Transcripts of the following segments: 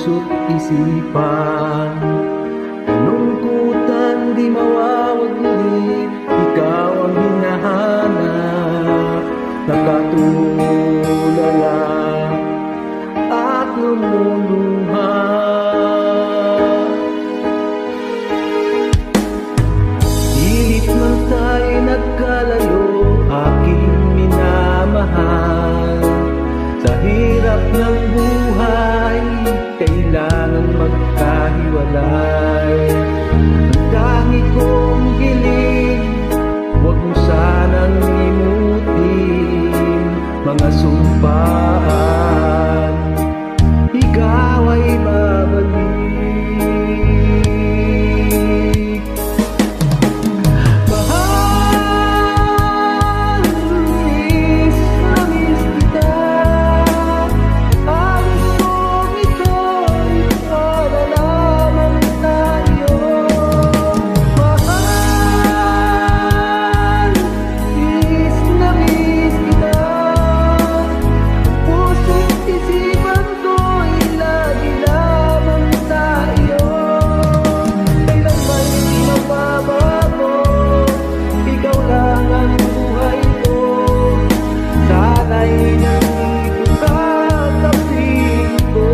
puso't isipan. Kalungkutan di mawawagli, ikaw ang hinahanap. Nakatulala at lumuluha. Pilit man tayo nagkalayo, aking minamahal. Sa hirap ng buhay, kailangan magkahiwalay. Ang tangi kong hiling, huwag mo sanang limutin mga sumpaan, ikaw ay babalik. Mahal, miss na miss kita. Ang gustong ito'y para lamang tayo. Mahal, miss na miss kita. Puso't isipan ko'y lagi lamang tayo. Kailan ba'y di mababago? Ikaw lang ang buhay ko. Sana'y nandito ka kapiling ko.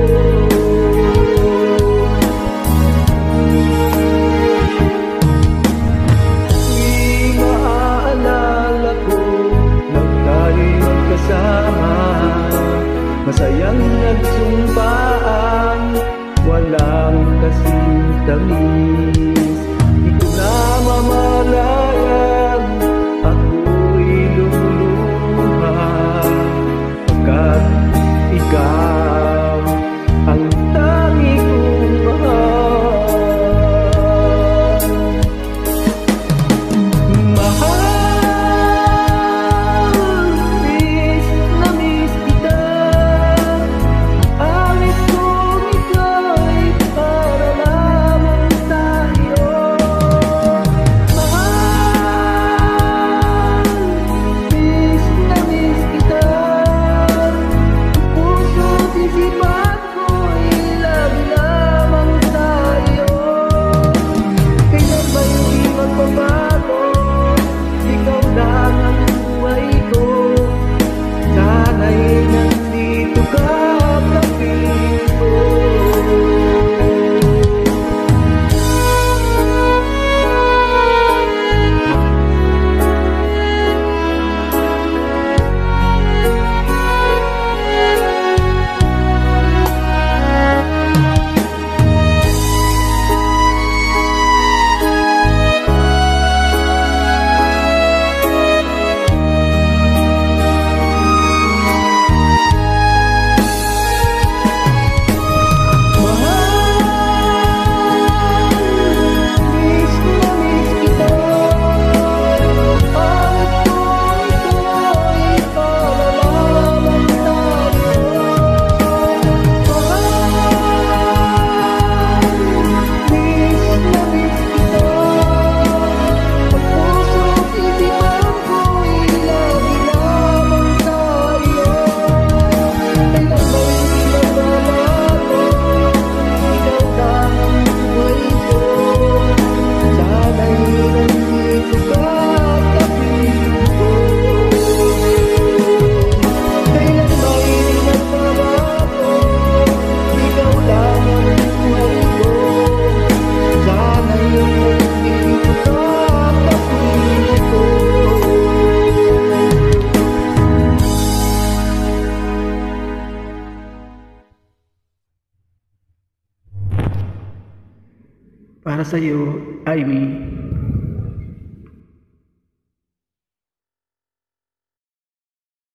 Tuwing maaalala ko nang tayo'y magkasama, masayang nagsumpaan, walang kasing tamis. Di ko na mamalayan, ako'y lumuluha, pagkat ikaw ang tangi kong mahal. Mahal, miss na miss kita. Alis kong ito'y para lamang tayo. Mahal, miss na miss kita. Puso't isipan ko'y lagi lamang tayo. Kailan ba'y di magbabago? Ikaw lang ang buhay ko. Sana'y nandito ka kapiling ko. Para sa'yo, Ivy.